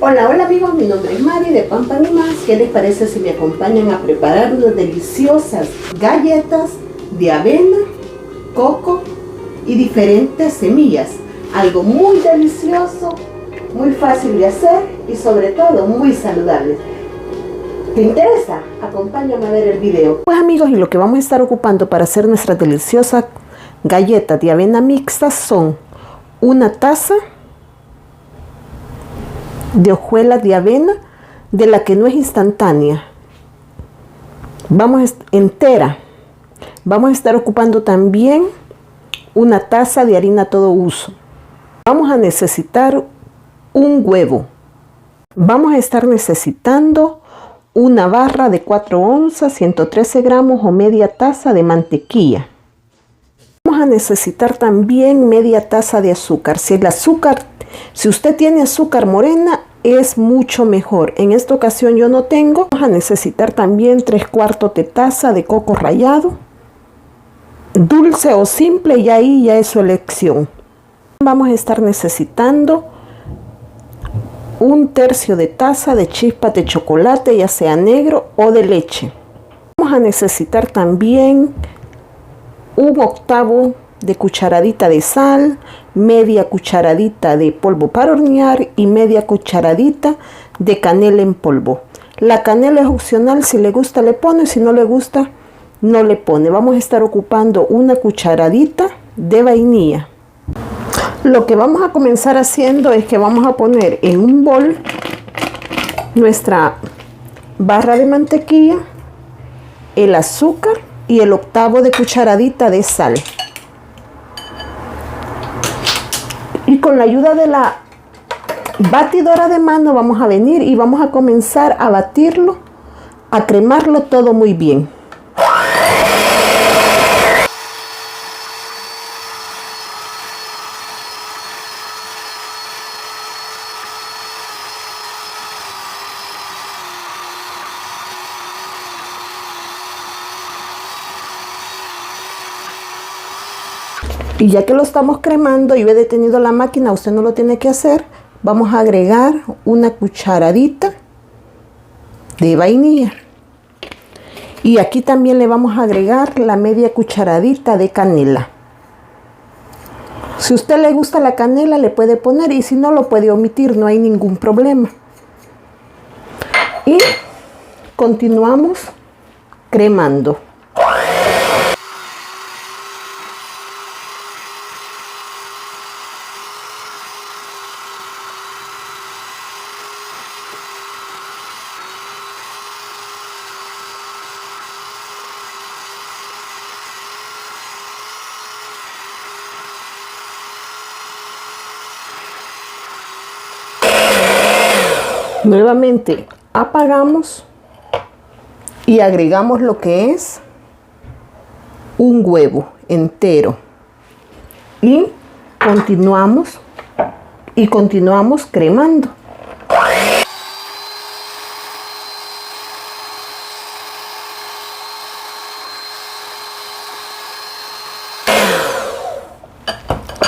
Hola, hola amigos, mi nombre es Mari de Pan Pan y Más. ¿Qué les parece si me acompañan a preparar unas deliciosas galletas de avena, coco y diferentes semillas? Algo muy delicioso, muy fácil de hacer y sobre todo muy saludable. ¿Te interesa? Acompáñame a ver el video. Pues amigos, y lo que vamos a estar ocupando para hacer nuestras deliciosas galletas de avena mixtas son una taza de hojuelas de avena, de la que no es instantánea, entera. Vamos a estar ocupando también una taza de harina todo uso. Vamos a necesitar un huevo. Vamos a estar necesitando una barra de 4 onzas, 113 gramos o media taza de mantequilla. Vamos a necesitar también media taza de azúcar. Si usted tiene azúcar morena, es mucho mejor. En esta ocasión yo no tengo. Vamos a necesitar también 3/4 de taza de coco rallado, dulce o simple, y ahí ya es su elección. Vamos a estar necesitando 1/3 de taza de chispas de chocolate, ya sea negro o de leche. Vamos a necesitar también 1/8 de cucharadita de sal, media cucharadita de polvo para hornear y media cucharadita de canela en polvo. La canela es opcional, si le gusta le pone, si no le gusta no le pone. Vamos a estar ocupando una cucharadita de vainilla. Lo que vamos a comenzar haciendo es que vamos a poner en un bol nuestra barra de mantequilla, el azúcar y el 1/8 de cucharadita de sal. Y con la ayuda de la batidora de mano vamos a venir y vamos a comenzar a batirlo, a cremarlo todo muy bien. Y ya que lo estamos cremando, yo he detenido la máquina, usted no lo tiene que hacer. Vamos a agregar una cucharadita de vainilla. Y aquí también le vamos a agregar la media cucharadita de canela. Si a usted le gusta la canela, le puede poner, y si no, lo puede omitir, no hay ningún problema. Y continuamos cremando. Nuevamente apagamos y agregamos lo que es un huevo entero y continuamos cremando.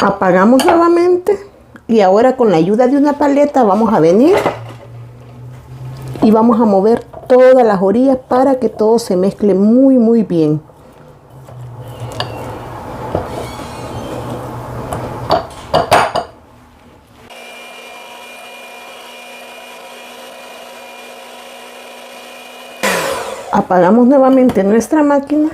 Apagamos nuevamente y ahora con la ayuda de una paleta vamos a venir y vamos a mover todas las orillas para que todo se mezcle muy bien. Apagamos nuevamente nuestra máquina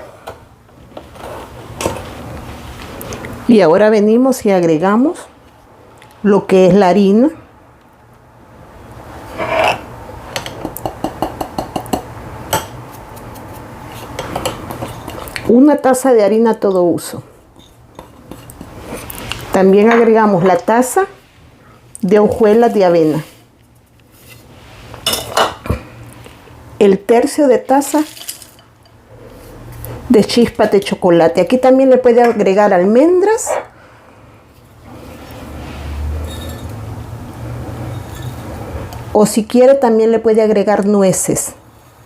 y ahora venimos y agregamos lo que es la harina, una taza de harina todo uso. También agregamos la taza de hojuelas de avena, el 1/3 de taza de chispas de chocolate. Aquí también le puede agregar almendras o si quiere también le puede agregar nueces.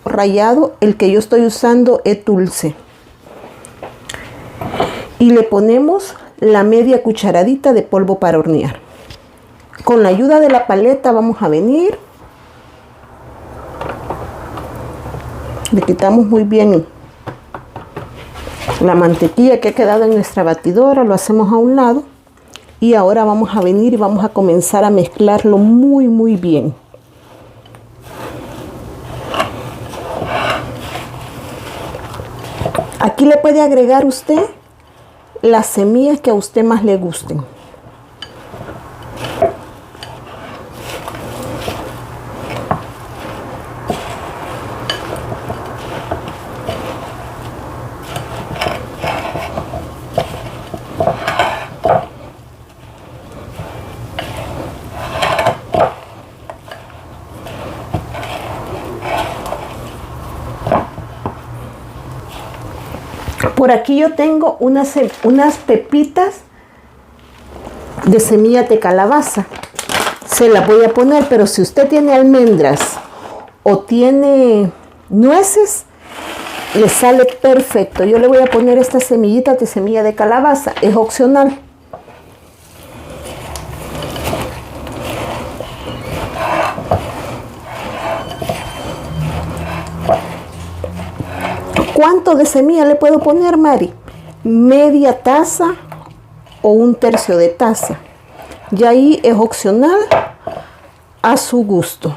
Rallado, el que yo estoy usando es dulce. Y le ponemos la media cucharadita de polvo para hornear. Con la ayuda de la paleta vamos a venir. Le quitamos muy bien la mantequilla que ha quedado en nuestra batidora, lo hacemos a un lado. Y ahora vamos a venir y vamos a comenzar a mezclarlo muy bien. Aquí le puede agregar usted las semillas que a usted más le gusten. Por aquí yo tengo unas pepitas de semillas de calabaza. Se las voy a poner, pero si usted tiene almendras o tiene nueces, le sale perfecto. Yo le voy a poner estas semillitas de semilla de calabaza. Es opcional. ¿Cuánto de semilla le puedo poner, Mari? Media taza o un tercio de taza. Y ahí es opcional a su gusto.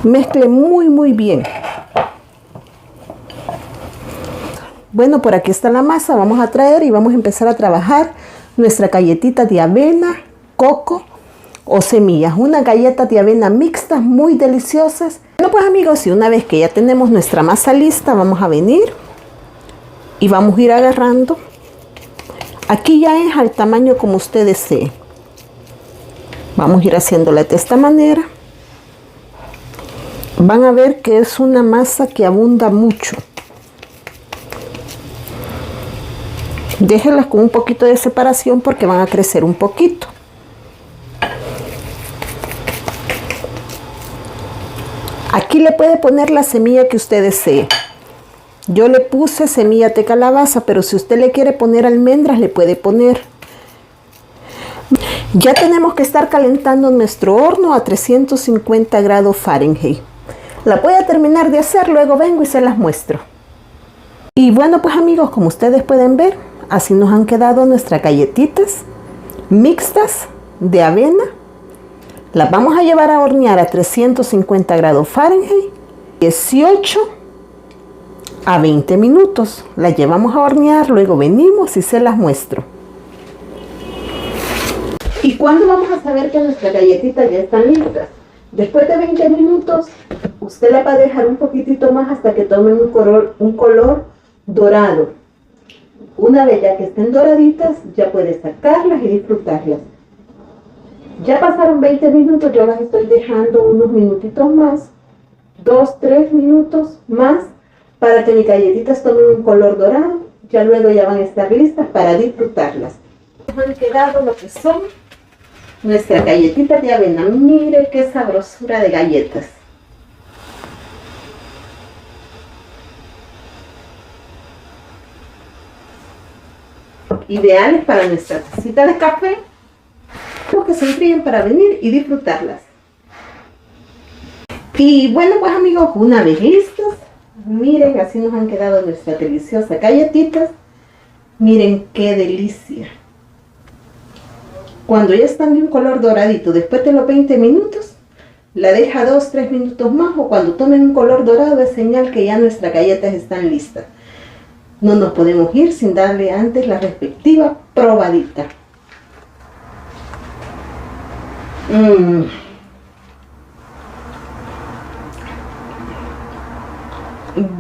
Mezcle muy bien. Bueno, por aquí está la masa. Vamos a traer y vamos a empezar a trabajar nuestra galletita de avena, coco o semillas. Unas galletas de avena mixtas muy deliciosas. Bueno, pues amigos, y una vez que ya tenemos nuestra masa lista, vamos a venir y vamos a ir agarrando. Aquí ya es al tamaño como usted desee. Vamos a ir haciéndola de esta manera. Van a ver que es una masa que abunda mucho. Déjenlas con un poquito de separación porque van a crecer un poquito. Aquí le puede poner la semilla que usted desee. Yo le puse semilla de calabaza, pero si usted le quiere poner almendras, le puede poner. Ya tenemos que estar calentando nuestro horno a 350 grados Fahrenheit. La voy a terminar de hacer, luego vengo y se las muestro. Y bueno, pues amigos, como ustedes pueden ver, así nos han quedado nuestras galletitas mixtas de avena. Las vamos a llevar a hornear a 350 grados Fahrenheit, 18 a 20 minutos. Las llevamos a hornear, luego venimos y se las muestro. ¿Y cuándo vamos a saber que nuestras galletitas ya están listas? Después de 20 minutos, usted las va a dejar un poquitito más hasta que tomen un color dorado. Una vez ya que estén doraditas, ya puede sacarlas y disfrutarlas. Ya pasaron 20 minutos, yo las estoy dejando unos minutitos más, 2-3 minutos más, para que mis galletitas tomen un color dorado. Ya luego ya van a estar listas para disfrutarlas. Nos han quedado lo que son nuestras galletitas de avena. Mire qué sabrosura de galletas. Ideales para nuestra tacita de café, que se enfríen para venir y disfrutarlas. Y bueno, pues amigos, una vez listos, miren, así nos han quedado nuestras deliciosas galletitas. Miren qué delicia. Cuando ya están de un color doradito, después de los 20 minutos, la deja 2-3 minutos más, o cuando tomen un color dorado es señal que ya nuestras galletas están listas. No nos podemos ir sin darle antes la respectiva probadita.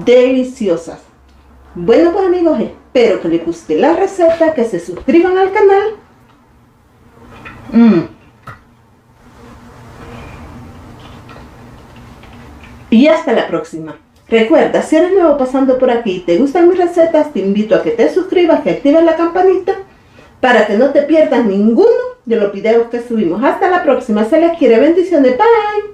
Deliciosas. Bueno, pues amigos, espero que les guste la receta, que se suscriban al canal. Y hasta la próxima. Recuerda, si eres nuevo pasando por aquí y te gustan mis recetas, te invito a que te suscribas, que actives la campanita para que no te pierdas ninguno de los videos que subimos. Hasta la próxima. Se les quiere. Bendiciones. Bye.